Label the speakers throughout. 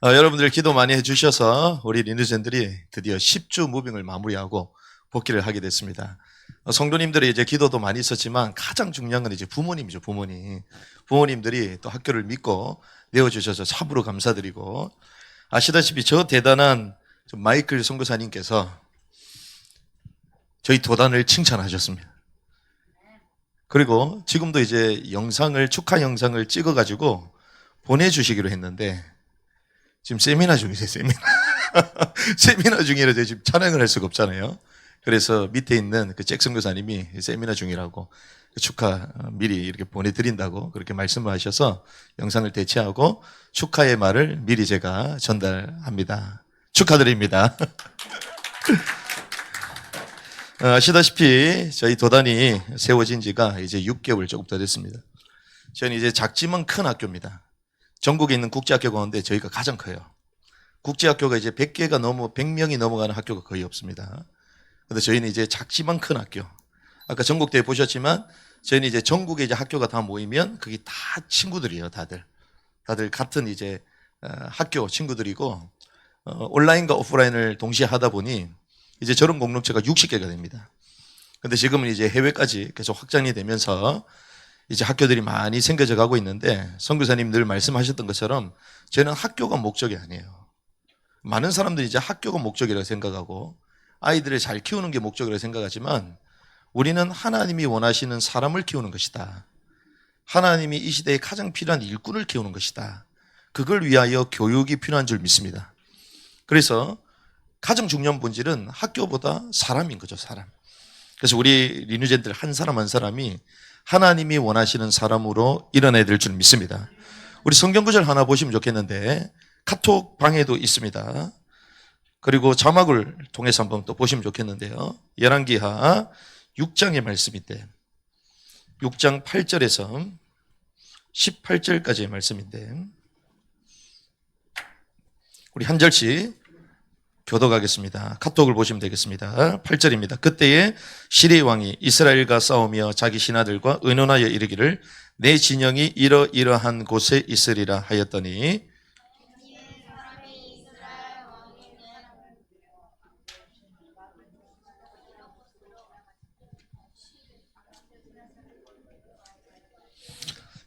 Speaker 1: 여러분들 기도 많이 해주셔서 우리 리누젠들이 드디어 10주 무빙을 마무리하고 복귀를 하게 됐습니다. 성도님들이 이제 기도도 많이 있었지만 가장 중요한 건 이제 부모님이죠, 부모님. 부모님들이 또 학교를 믿고 내어주셔서 참으로 감사드리고, 아시다시피 저 대단한 마이클 선교사님께서 저희 도단을 칭찬하셨습니다. 그리고 지금도 이제 축하 영상을 찍어가지고 보내주시기로 했는데, 지금 세미나 중이세요, 세미나. 세미나 중이라 지금 촬영을 할 수가 없잖아요. 그래서 밑에 있는 그 잭슨 교사님이 세미나 중이라고 축하 미리 이렇게 보내드린다고 그렇게 말씀을 하셔서 영상을 대체하고 축하의 말을 미리 제가 전달합니다. 축하드립니다. 아시다시피 저희 도단이 세워진 지가 이제 6개월 조금 더 됐습니다. 저는 이제 작지만 큰 학교입니다. 전국에 있는 국제학교 가운데 저희가 가장 커요. 국제학교가 이제 100명이 넘어가는 학교가 거의 없습니다. 근데 저희는 이제 작지만 큰 학교. 아까 전국대회 보셨지만 저희는 이제 전국에 이제 학교가 다 모이면 그게 다 친구들이에요, 다들. 다들 같은 이제 학교 친구들이고, 온라인과 오프라인을 동시에 하다 보니 이제 저런 공동체가 60개가 됩니다. 근데 지금은 이제 해외까지 계속 확장이 되면서 이제 학교들이 많이 생겨져 가고 있는데, 선교사님 늘 말씀하셨던 것처럼 저는 학교가 목적이 아니에요. 많은 사람들이 이제 학교가 목적이라고 생각하고 아이들을 잘 키우는 게 목적이라고 생각하지만, 우리는 하나님이 원하시는 사람을 키우는 것이다. 하나님이 이 시대에 가장 필요한 일꾼을 키우는 것이다. 그걸 위하여 교육이 필요한 줄 믿습니다. 그래서 가장 중요한 본질은 학교보다 사람인 거죠, 사람. 그래서 우리 리뉴젠들 한 사람 한 사람이 하나님이 원하시는 사람으로 일어나야 될 줄 믿습니다. 우리 성경구절 하나 보시면 좋겠는데, 카톡 방에도 있습니다. 그리고 자막을 통해서 한번 또 보시면 좋겠는데요. 열왕기하 6장의 말씀인데, 6장 8절에서 18절까지의 말씀인데, 우리 한 절씩 교독하겠습니다. 카톡을 보시면 되겠습니다. 8절입니다. 그때에 시리의 왕이 이스라엘과 싸우며 자기 신하들과 의논하여 이르기를 내 진영이 이러이러한 곳에 있으리라 하였더니,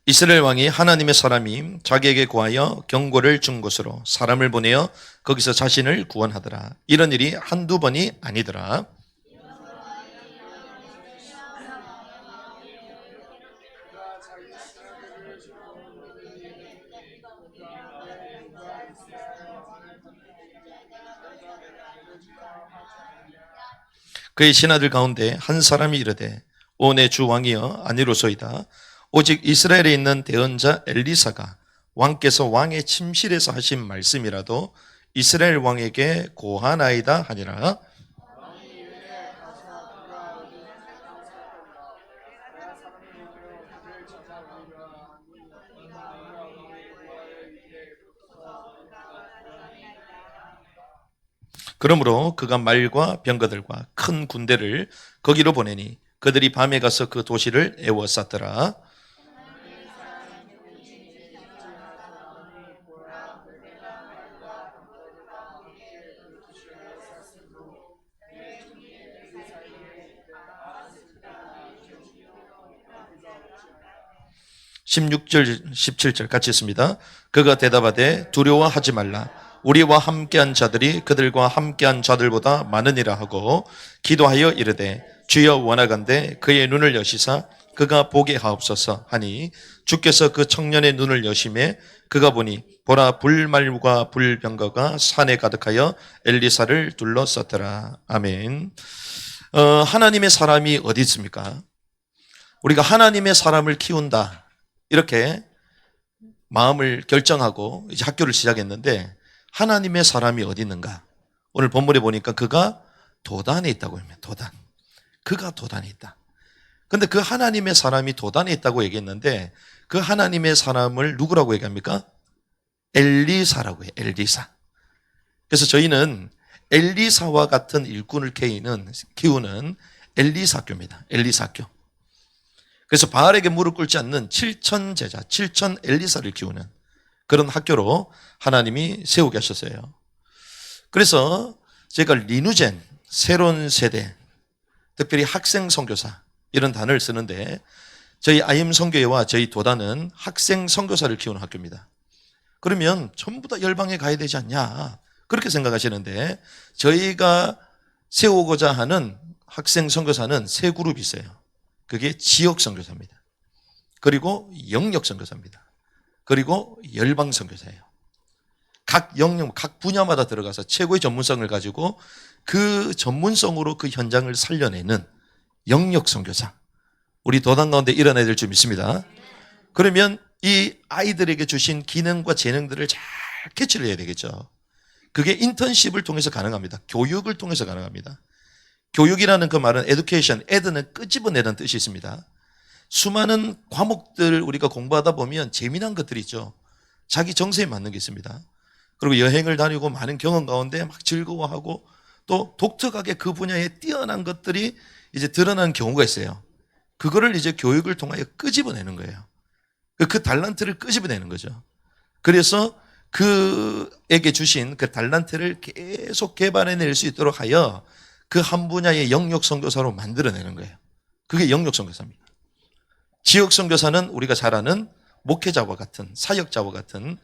Speaker 1: 이스라엘 왕이 하나님의 사람이 자기에게 구하여 경고를 준 곳으로 사람을 보내어 거기서 자신을 구원하더라. 이런 일이 한두 번이 아니더라. 그의 신하들 가운데 한 사람이 이르되 오 내 주 왕이여 아니로소이다. 오직 이스라엘에 있는 대언자 엘리사가 왕께서 왕의 침실에서 하신 말씀이라도 이스라엘 왕에게 고하나이다 하니라. 그러므로 그가 말과 병거들과 큰 군대를 거기로 보내니 그들이 밤에 가서 그 도시를 에워쌌더라. (16절) (17절) 같이 있습니다. 그가 대답하되 두려워하지 말라. 우리와 함께한 자들이 그들과 함께한 자들보다 많으니라 하고 기도하여 이르되 주여 원하건대 그의 눈을 여시사 그가 보게 하옵소서 하니 주께서 그 청년의 눈을 여심해 그가 보니 보라 불말과 불병거가 산에 가득하여 엘리사를 둘러쌌더라. 아멘. 하나님의 사람이 어디 있습니까? 우리가 하나님의 사람을 키운다 이렇게 마음을 결정하고 이제 학교를 시작했는데, 하나님의 사람이 어디 있는가? 오늘 본문에 보니까 그가 도단에 있다고 합니다. 도단. 그가 도단에 있다. 근데 그 하나님의 사람이 도단에 있다고 얘기했는데, 그 하나님의 사람을 누구라고 얘기합니까? 엘리사라고 해요. 엘리사. 그래서 저희는 엘리사와 같은 일꾼을 키우는 엘리사 학교입니다. 엘리사 학교. 그래서 바알에게 무릎 꿇지 않는 7천 제자, 7천 엘리사를 키우는 그런 학교로 하나님이 세우게 하셨어요. 그래서 제가 리누젠, 새로운 세대, 특별히 학생 선교사 이런 단어를 쓰는데 저희 IM 선교회와 저희 도단은 학생 선교사를 키우는 학교입니다. 그러면 전부 다 열방에 가야 되지 않냐 그렇게 생각하시는데 저희가 세우고자 하는 학생 선교사는 세 그룹이 있어요. 그게 지역 선교사입니다. 그리고 영역 선교사입니다. 그리고 열방 선교사예요. 각 영역, 각 분야마다 들어가서 최고의 전문성을 가지고 그 전문성으로 그 현장을 살려내는 영역 선교사. 우리 도단 가운데 일어나야 될 줄 믿습니다. 그러면 이 아이들에게 주신 기능과 재능들을 잘 캐치를 해야 되겠죠. 그게 인턴십을 통해서 가능합니다. 교육을 통해서 가능합니다. 교육이라는 그 말은 education, ed는 끄집어내는 뜻이 있습니다. 수많은 과목들 우리가 공부하다 보면 재미난 것들이 있죠. 자기 정서에 맞는 게 있습니다. 그리고 여행을 다니고 많은 경험 가운데 막 즐거워하고 또 독특하게 그 분야에 뛰어난 것들이 이제 드러나는 경우가 있어요. 그거를 이제 교육을 통하여 끄집어내는 거예요. 그 달란트를 끄집어내는 거죠. 그래서 그에게 주신 그 달란트를 계속 개발해낼 수 있도록 하여 그 한 분야의 영역 선교사로 만들어내는 거예요. 그게 영역 선교사입니다. 지역 선교사는 우리가 잘 아는 목회자와 같은 사역자와 같은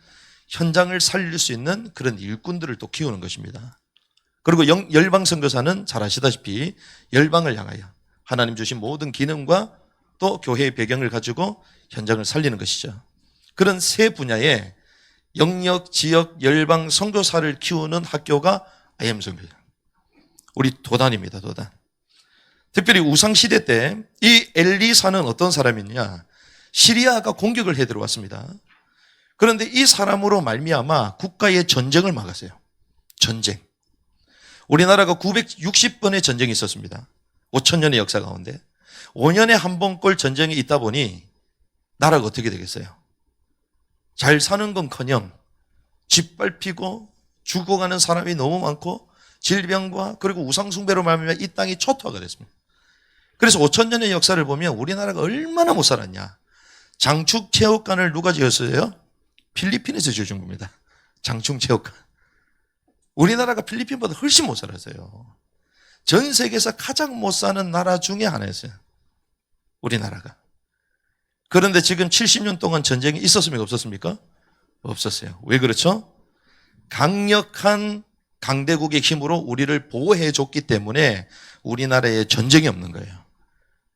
Speaker 1: 현장을 살릴 수 있는 그런 일꾼들을 또 키우는 것입니다. 그리고 열방 선교사는 잘 아시다시피 열방을 향하여 하나님 주신 모든 기능과 또 교회의 배경을 가지고 현장을 살리는 것이죠. 그런 세 분야의 영역, 지역, 열방 선교사를 키우는 학교가 IM 선교사. 우리 도단입니다. 도단. 특별히 우상시대 때 이 엘리사는 어떤 사람이냐? 시리아가 공격을 해 들어왔습니다. 그런데 이 사람으로 말미암아 국가의 전쟁을 막았어요. 전쟁. 우리나라가 960번의 전쟁이 있었습니다. 5,000년의 역사 가운데 5년에 한 번꼴 전쟁이 있다 보니 나라가 어떻게 되겠어요? 잘 사는 건커녕 짓밟히고 죽어가는 사람이 너무 많고 질병과 그리고 우상숭배로 말미암아 이 땅이 초토화가 됐습니다. 그래서 5,000년의 역사를 보면 우리나라가 얼마나 못 살았냐. 장충체육관을 누가 지었어요? 필리핀에서 지어준 겁니다. 장충체육관. 우리나라가 필리핀보다 훨씬 못 살았어요. 전 세계에서 가장 못 사는 나라 중에 하나였어요. 우리나라가. 그런데 지금 70년 동안 전쟁이 있었습니까? 없었습니까? 없었어요. 왜 그렇죠? 강력한 강대국의 힘으로 우리를 보호해 줬기 때문에 우리나라에 전쟁이 없는 거예요.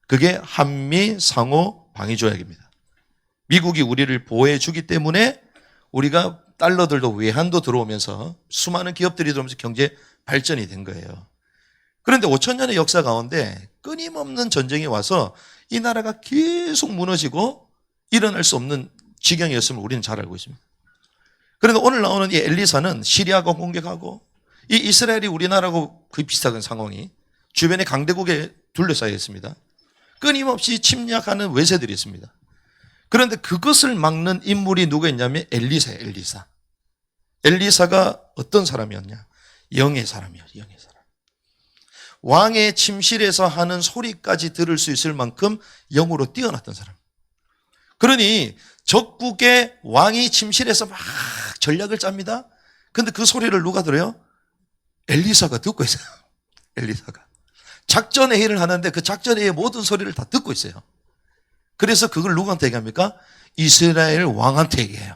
Speaker 1: 그게 한미 상호 방위 조약입니다. 미국이 우리를 보호해 주기 때문에 우리가 달러들도 외환도 들어오면서 수많은 기업들이 들어오면서 경제 발전이 된 거예요. 그런데 5,000년의 역사 가운데 끊임없는 전쟁이 와서 이 나라가 계속 무너지고 일어날 수 없는 지경이었음을 우리는 잘 알고 있습니다. 그런데 오늘 나오는 이 엘리사는 시리아가 공격하고 이 이스라엘이 우리나라하고 거의 비슷한 상황이 주변의 강대국에 둘러싸여 있습니다. 끊임없이 침략하는 외세들이 있습니다. 그런데 그것을 막는 인물이 누가 있냐면 엘리사예요. 엘리사. 엘리사가 어떤 사람이었냐? 영의 사람이에요. 영의 사람. 왕의 침실에서 하는 소리까지 들을 수 있을 만큼 영으로 뛰어났던 사람. 그러니 적국의 왕이 침실에서 막 전략을 짭니다. 근데 그 소리를 누가 들어요? 엘리사가 듣고 있어요. 엘리사가. 작전회의를 하는데 그 작전회의의 모든 소리를 다 듣고 있어요. 그래서 그걸 누구한테 얘기합니까? 이스라엘 왕한테 얘기해요.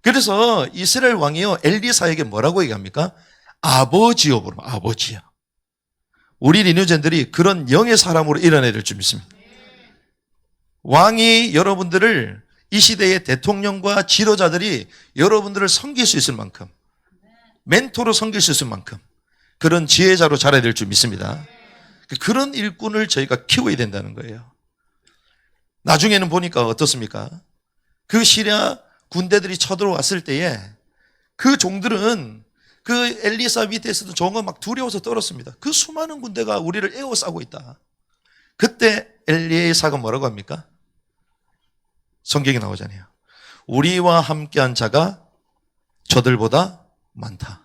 Speaker 1: 그래서 이스라엘 왕이요 엘리사에게 뭐라고 얘기합니까? 아버지요. 부르면 아버지요. 우리 리뉴젠들이 그런 영의 사람으로 일어나야 될 줄 믿습니다. 왕이 여러분들을 이 시대의 대통령과 지도자들이 여러분들을 섬길 수 있을 만큼 멘토로 섬길 수 있을 만큼 그런 지혜자로 자라야 될 줄 믿습니다. 그런 일꾼을 저희가 키워야 된다는 거예요. 나중에는 보니까 어떻습니까? 그 시리아 군대들이 쳐들어왔을 때에 그 종들은 그 엘리사 밑에서도 종은 막 두려워서 떨었습니다. 그 수많은 군대가 우리를 에워싸고 있다. 그때 엘리사가 뭐라고 합니까? 성경에 나오잖아요. 우리와 함께한 자가 저들보다 많다.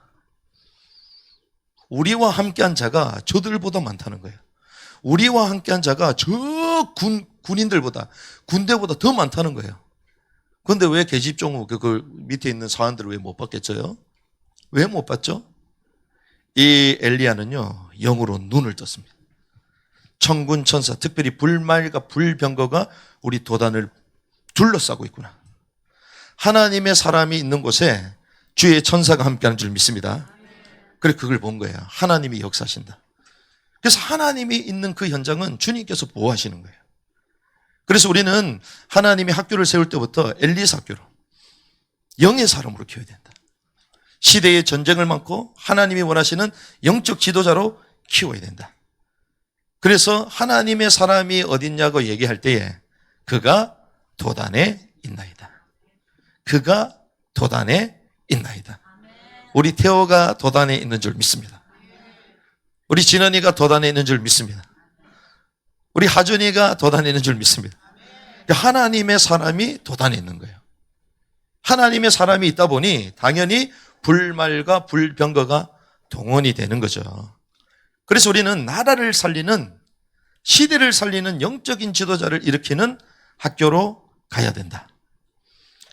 Speaker 1: 우리와 함께한 자가 저들보다 많다는 거예요. 우리와 함께한 자가 저 군인들보다 군대보다 더 많다는 거예요. 근데 왜 계집종우 그 밑에 있는 사원들을 왜 못 받겠어요? 왜 못 받죠? 이 엘리야는요, 영으로 눈을 떴습니다. 천군 천사, 특별히 불말과 불병거가 우리 도단을 둘러싸고 있구나. 하나님의 사람이 있는 곳에 주의 천사가 함께하는 줄 믿습니다. 그래, 그걸 본 거예요. 하나님이 역사하신다. 그래서 하나님이 있는 그 현장은 주님께서 보호하시는 거예요. 그래서 우리는 하나님이 학교를 세울 때부터 엘리사 학교로 영의 사람으로 키워야 된다. 시대의 전쟁을 막고 하나님이 원하시는 영적 지도자로 키워야 된다. 그래서 하나님의 사람이 어딨냐고 얘기할 때에 그가 도단에 있나이다. 그가 도단에 있나이다. 우리 태호가 도단에 있는 줄 믿습니다. 우리 진원이가 도단에 있는 줄 믿습니다. 우리 하준이가 도단에 있는 줄 믿습니다. 하나님의 사람이 도단에 있는 거예요. 하나님의 사람이 있다 보니 당연히 불말과 불병거가 동원이 되는 거죠. 그래서 우리는 나라를 살리는, 시대를 살리는 영적인 지도자를 일으키는 학교로 가야 된다.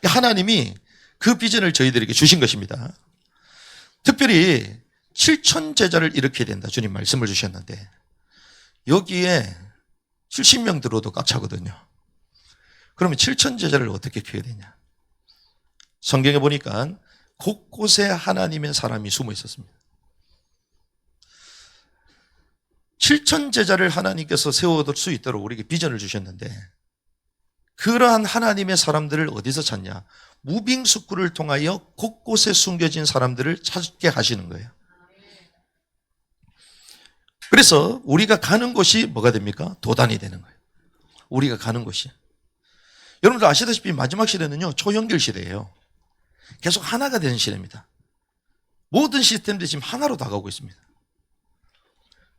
Speaker 1: 하나님이 그 비전을 저희들에게 주신 것입니다. 특별히 7천 제자를 일으켜야 된다. 주님 말씀을 주셨는데 여기에 70명 들어도 꽉 차거든요. 그러면 7천 제자를 어떻게 키워야 되냐? 성경에 보니까 곳곳에 하나님의 사람이 숨어 있었습니다. 7천 제자를 하나님께서 세워둘 수 있도록 우리에게 비전을 주셨는데 그러한 하나님의 사람들을 어디서 찾냐? 무빙숙구를 통하여 곳곳에 숨겨진 사람들을 찾게 하시는 거예요. 그래서 우리가 가는 곳이 뭐가 됩니까? 도단이 되는 거예요. 우리가 가는 곳이. 여러분들 아시다시피 마지막 시대는요, 초연결 시대예요. 계속 하나가 되는 시대입니다. 모든 시스템들이 지금 하나로 다가오고 있습니다.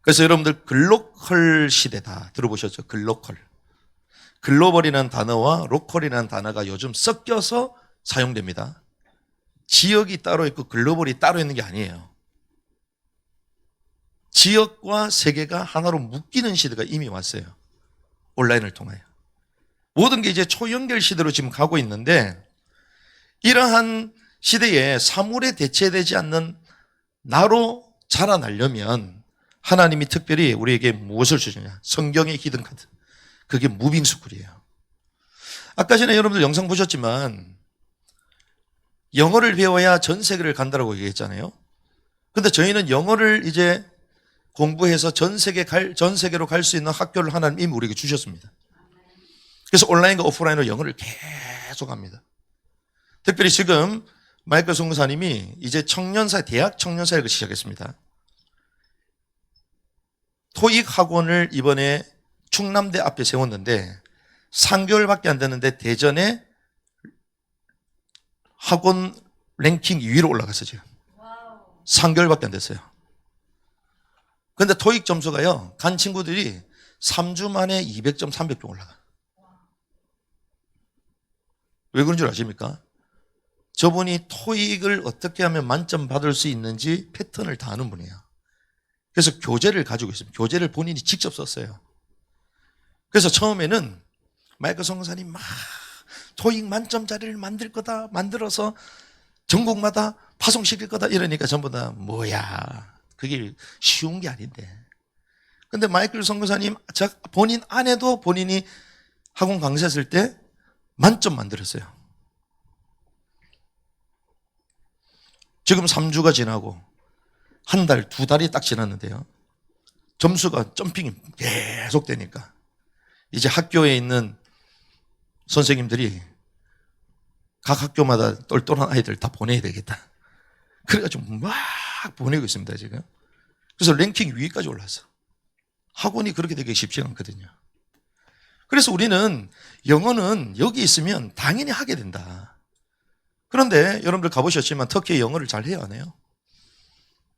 Speaker 1: 그래서 여러분들 글로컬 시대다 들어보셨죠? 글로컬. 글로벌이라는 단어와 로컬이라는 단어가 요즘 섞여서 사용됩니다. 지역이 따로 있고 글로벌이 따로 있는 게 아니에요. 지역과 세계가 하나로 묶이는 시대가 이미 왔어요. 온라인을 통하여. 모든 게 이제 초연결 시대로 지금 가고 있는데 이러한 시대에 사물에 대체되지 않는 나로 자라나려면 하나님이 특별히 우리에게 무엇을 주느냐? 성경의 히든 카드. 그게 무빙스쿨이에요. 아까 전에 여러분들 영상 보셨지만 영어를 배워야 전 세계를 간다라고 얘기했잖아요. 근데 저희는 영어를 이제 공부해서 전 세계로 갈 수 있는 학교를 하나님 이미 우리에게 주셨습니다. 그래서 온라인과 오프라인으로 영어를 계속 합니다. 특별히 지금 마이클 선교사님이 이제 대학 청년사역을 시작했습니다. 토익 학원을 이번에 충남대 앞에 세웠는데 3개월밖에 안 됐는데 대전에 학원 랭킹 2위로 올라갔어요. 지금 3개월밖에 안 됐어요. 그런데 토익 점수가요, 간 친구들이 3주 만에 200점, 300점 올라가. 왜 그런 줄 아십니까? 저분이 토익을 어떻게 하면 만점 받을 수 있는지 패턴을 다 아는 분이에요. 그래서 교재를 가지고 있습니다. 교재를 본인이 직접 썼어요. 그래서 처음에는 마이클 선교사님 막 토익 만점짜리를 만들 거다, 만들어서 전국마다 파송시킬 거다 이러니까 전부 다 뭐야, 그게 쉬운 게 아닌데. 근데 마이클 선교사님 본인 아내도 본인이 학원 강사했을 때 만점 만들었어요. 지금 3주가 지나고 한 달, 2달이 딱 지났는데요. 점수가 점핑이 계속 되니까 이제 학교에 있는 선생님들이 각 학교마다 똘똘한 아이들 다 보내야 되겠다. 그래가지고 막 보내고 있습니다, 지금. 그래서 랭킹 위까지 올랐어. 학원이 그렇게 되기 쉽지 않거든요. 그래서 우리는 영어는 여기 있으면 당연히 하게 된다. 그런데 여러분들 가보셨지만 터키에 영어를 잘 해요, 안 해요?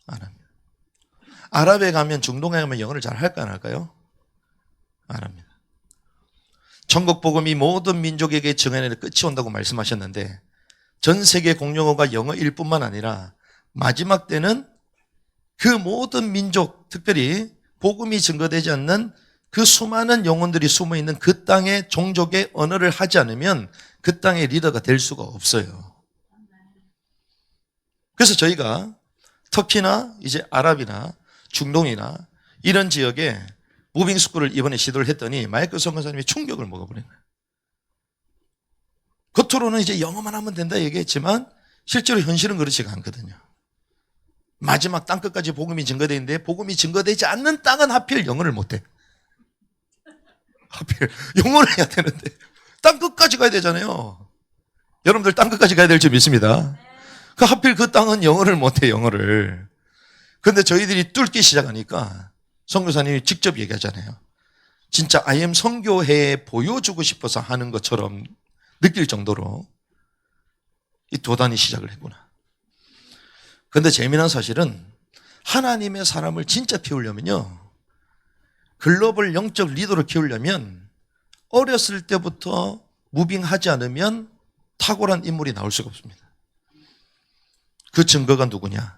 Speaker 1: 안 합니다. 아랍에 가면, 중동에 가면 영어를 잘 할까 안 할까요? 안 합니다. 천국 복음이 모든 민족에게 정해내는 끝이 온다고 말씀하셨는데 전 세계 공용어가 영어일 뿐만 아니라 마지막 때는 그 모든 민족, 특별히 복음이 증거되지 않는 그 수많은 영혼들이 숨어있는 그 땅의 종족의 언어를 하지 않으면 그 땅의 리더가 될 수가 없어요. 그래서 저희가 터키나 이제 아랍이나 중동이나 이런 지역에 무빙 스쿨을 이번에 시도를 했더니 마이클 선교사님이 충격을 먹어버린 거예요. 겉으로는 이제 영어만 하면 된다 얘기했지만 실제로 현실은 그렇지가 않거든요. 마지막 땅끝까지 복음이 증거되는데 복음이 증거되지 않는 땅은 하필 영어를 못해. 하필 영어를 해야 되는데 땅끝까지 가야 되잖아요. 여러분들 땅끝까지 가야 될 줄 믿습니다. 하필 그 땅은 영어를 못해, 영어를. 그런데 저희들이 뚫기 시작하니까 선교사님이 직접 얘기하잖아요. 진짜 IM 선교회에 보여주고 싶어서 하는 것처럼 느낄 정도로 이 도단이 시작을 했구나. 그런데 재미난 사실은 하나님의 사람을 진짜 키우려면요, 글로벌 영적 리더를 키우려면 어렸을 때부터 무빙하지 않으면 탁월한 인물이 나올 수가 없습니다. 그 증거가 누구냐?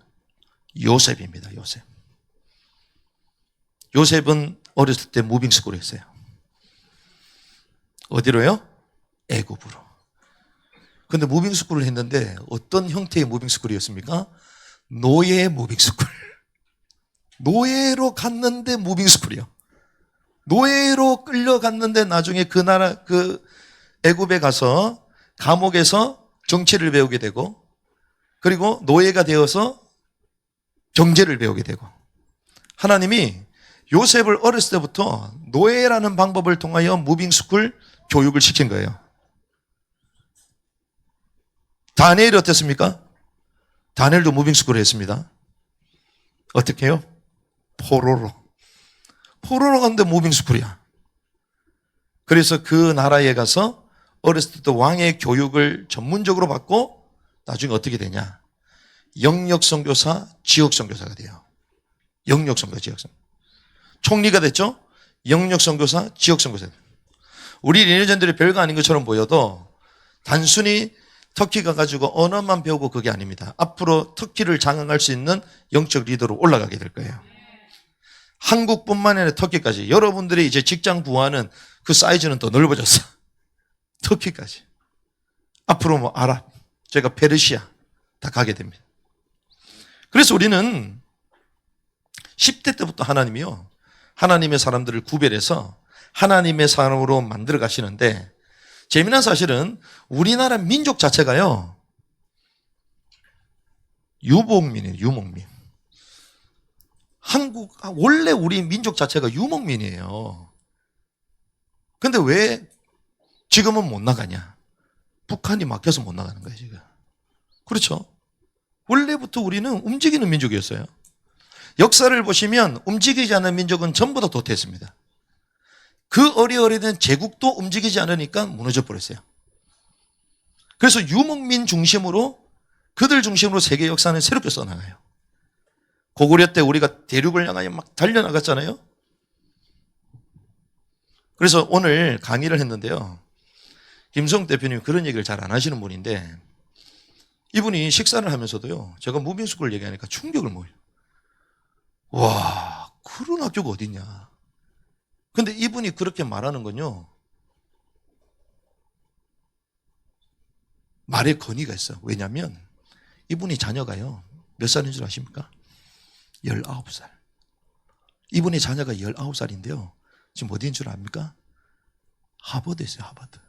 Speaker 1: 요셉입니다. 요셉. 요셉은 어렸을 때 무빙 스쿨을 했어요. 어디로요? 애굽으로. 근데 무빙 스쿨을 했는데 어떤 형태의 무빙 스쿨이었습니까? 노예 무빙 스쿨. 노예로 갔는데 무빙 스쿨이요. 노예로 끌려갔는데 나중에 그 나라, 그 애굽에 가서 감옥에서 정치를 배우게 되고, 그리고 노예가 되어서 경제를 배우게 되고, 하나님이 요셉을 어렸을 때부터 노예라는 방법을 통하여 무빙스쿨 교육을 시킨 거예요. 다니엘이 어땠습니까? 다니엘도 무빙스쿨을 했습니다. 어떻게 해요? 포로로 갔는데 무빙스쿨이야. 그래서 그 나라에 가서 어렸을 때부터 왕의 교육을 전문적으로 받고 나중에 어떻게 되냐? 영역 선교사, 지역 선교사가 돼요. 영역 선교, 지역 선교. 총리가 됐죠? 영역 선교사, 지역 선교사. 우리 리더전들이 별거 아닌 것처럼 보여도 단순히 터키 가가지고 언어만 배우고 그게 아닙니다. 앞으로 터키를 장악할 수 있는 영적 리더로 올라가게 될 거예요. 한국뿐만 아니라 터키까지. 여러분들이 이제 직장 구하는 그 사이즈는 더 넓어졌어. 터키까지. 앞으로 뭐 아랍, 제가 페르시아 다 가게 됩니다. 그래서 우리는 10대 때부터 하나님이요, 하나님의 사람들을 구별해서 하나님의 사람으로 만들어 가시는데, 재미난 사실은 우리나라 민족 자체가요, 유목민이에요. 유목민. 원래 우리 민족 자체가 유목민이에요. 근데 왜 지금은 못 나가냐? 북한이 막혀서 못 나가는 거예요, 지금. 그렇죠? 원래부터 우리는 움직이는 민족이었어요. 역사를 보시면 움직이지 않는 민족은 전부 다 도태했습니다. 그 어리어리된 제국도 움직이지 않으니까 무너져 버렸어요. 그래서 유목민 중심으로, 그들 중심으로 세계 역사는 새롭게 써나가요. 고구려 때 우리가 대륙을 향하여 막 달려나갔잖아요. 그래서 오늘 강의를 했는데요, 김성 대표님이 그런 얘기를 잘 안 하시는 분인데, 이분이 식사를 하면서도요, 제가 무빙스쿨 얘기하니까 충격을 먹어요. 와, 그런 학교가 어딨냐. 근데 이분이 그렇게 말하는 건요, 말에 건의가 있어요. 왜냐하면 이분이 자녀가요, 몇 살인 줄 아십니까? 19살. 이분의 자녀가 19살인데요. 지금 어디인 줄 압니까? 하버드에 있어요, 하버드.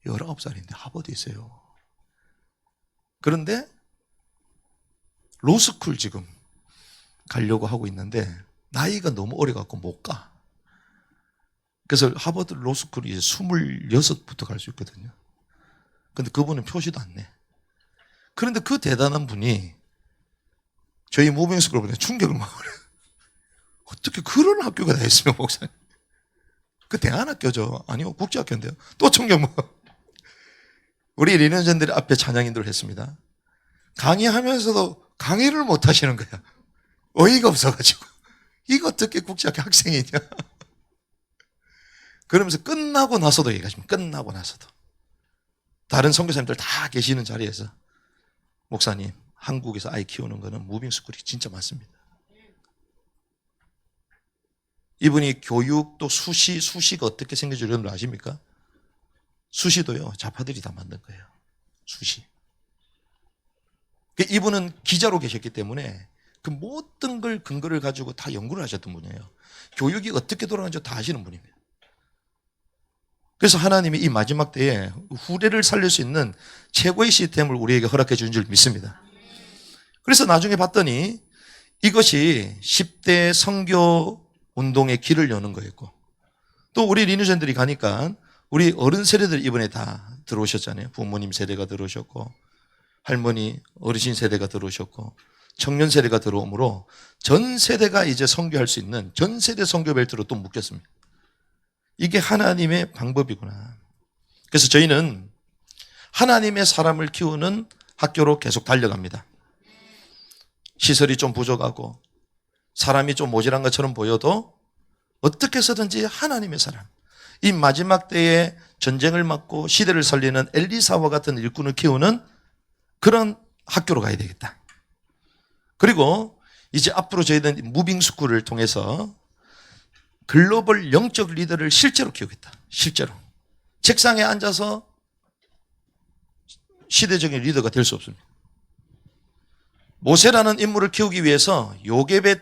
Speaker 1: 19살인데 하버드에 있어요. 그런데 로스쿨 지금 가려고 하고 있는데 나이가 너무 어려갖고 못 가. 그래서 하버드 로스쿨이 이제 26부터 갈 수 있거든요. 근데 그분은 표시도 안 내. 그런데 그 대단한 분이 저희 무빙스쿨을 보면 충격을 먹어요. 어떻게 그런 학교가 다 있으면, 목사님. 그 대안학교죠. 아니요, 국제학교인데요. 또 충격 먹어. 우리 리너전들이 앞에 찬양인도를 했습니다. 강의하면서도 강의를 못 하시는 거야. 어이가 없어가지고. 이거 어떻게 국제학교 학생이냐. 그러면서 끝나고 나서도 얘기하십니다. 끝나고 나서도. 다른 선교사님들 다 계시는 자리에서, 목사님, 한국에서 아이 키우는 거는 무빙스쿨이 진짜 많습니다. 이분이 교육도 수시가 어떻게 생긴지 여러분 아십니까? 수시도요, 좌파들이 다 만든 거예요. 수시. 이분은 기자로 계셨기 때문에 그 모든 걸 근거를 가지고 다 연구를 하셨던 분이에요. 교육이 어떻게 돌아가는지 다 아시는 분입니다. 그래서 하나님이 이 마지막 때에 후대를 살릴 수 있는 최고의 시스템을 우리에게 허락해 준 줄 믿습니다. 그래서 나중에 봤더니 이것이 10대 선교 운동의 길을 여는 거였고, 또 우리 리뉴젠들이 가니까 우리 어른 세대들 이번에 다 들어오셨잖아요. 부모님 세대가 들어오셨고, 할머니, 어르신 세대가 들어오셨고, 청년 세대가 들어오므로 전 세대가 이제 선교할 수 있는 전 세대 선교 벨트로 또 묶였습니다. 이게 하나님의 방법이구나. 그래서 저희는 하나님의 사람을 키우는 학교로 계속 달려갑니다. 시설이 좀 부족하고 사람이 좀 모자란 것처럼 보여도 어떻게 해서든지 하나님의 사람, 이 마지막 때에 전쟁을 막고 시대를 살리는 엘리사와 같은 일꾼을 키우는 그런 학교로 가야 되겠다. 그리고 이제 앞으로 저희는 무빙스쿨을 통해서 글로벌 영적 리더를 실제로 키우겠다. 실제로. 책상에 앉아서 시대적인 리더가 될 수 없습니다. 모세라는 인물을 키우기 위해서 요게벳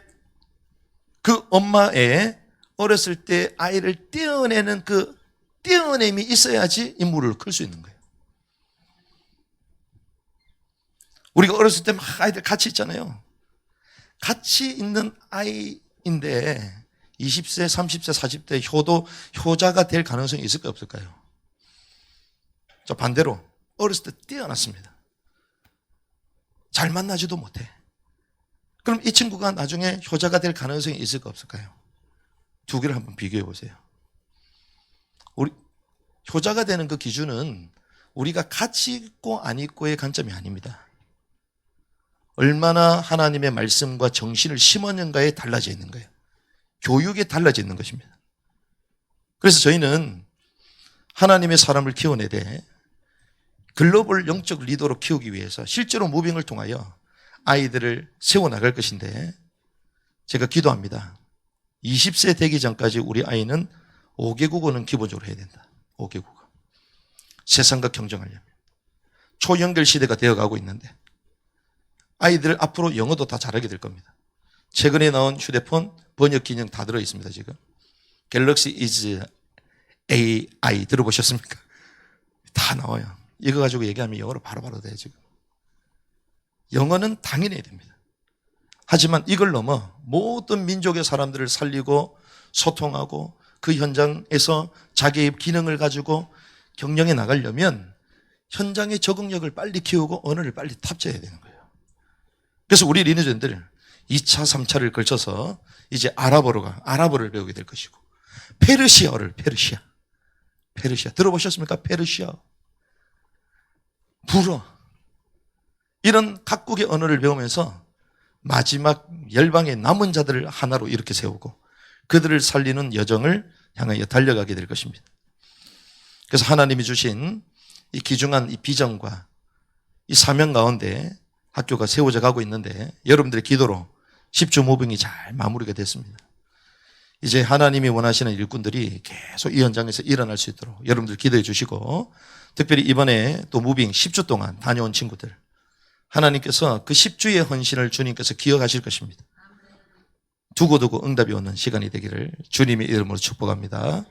Speaker 1: 그 엄마의 어렸을 때 아이를 떼어내는 그 떼어냄이 있어야지 인물을 클 수 있는 거예요. 우리가 어렸을 때 막 아이들 같이 있잖아요. 같이 있는 아이인데 20세, 30세, 40대 효자가 될 가능성이 있을까요, 없을까요? 자, 반대로 어렸을 때 떼어놨습니다. 잘 만나지도 못해. 그럼 이 친구가 나중에 효자가 될 가능성이 있을까, 없을까요? 두 개를 한번 비교해 보세요. 우리 효자가 되는 그 기준은 우리가 가치 있고 안 있고의 관점이 아닙니다. 얼마나 하나님의 말씀과 정신을 심었는가에 달라져 있는 거예요. 교육에 달라져 있는 것입니다. 그래서 저희는 하나님의 사람을 키워내되 글로벌 영적 리더로 키우기 위해서 실제로 무빙을 통하여 아이들을 세워나갈 것인데, 제가 기도합니다. 20세 되기 전까지 우리 아이는 5개국어는 기본적으로 해야 된다. 5개국어. 세상과 경쟁하려면. 초연결 시대가 되어가고 있는데 아이들 앞으로 영어도 다 잘하게 될 겁니다. 최근에 나온 휴대폰 번역 기능 다 들어있습니다. 지금 갤럭시 is AI 들어보셨습니까? 다 나와요. 이거 가지고 얘기하면 영어로 바로바로 돼요. 지금 영어는 당연히 해야 됩니다. 하지만 이걸 넘어 모든 민족의 사람들을 살리고 소통하고 그 현장에서 자기의 기능을 가지고 경영해 나가려면 현장의 적응력을 빨리 키우고 언어를 빨리 탑재해야 되는 거예요. 그래서 우리 리니전들 2차, 3차를 걸쳐서 이제 아랍어를 배우게 될 것이고, 페르시아어를, 페르시아 들어보셨습니까? 페르시아, 불어, 이런 각국의 언어를 배우면서 마지막 열방의 남은 자들을 하나로 이렇게 세우고 그들을 살리는 여정을 향하여 달려가게 될 것입니다. 그래서 하나님이 주신 이 귀중한 이 비전과 이 사명 가운데 학교가 세워져 가고 있는데, 여러분들의 기도로 10주 모빙이 잘 마무리가 됐습니다. 이제 하나님이 원하시는 일꾼들이 계속 이 현장에서 일어날 수 있도록 여러분들 기도해 주시고, 특별히 이번에 또 무빙 10주 동안 다녀온 친구들, 하나님께서 그 10주의 헌신을 주님께서 기억하실 것입니다. 두고두고 응답이 오는 시간이 되기를 주님의 이름으로 축복합니다.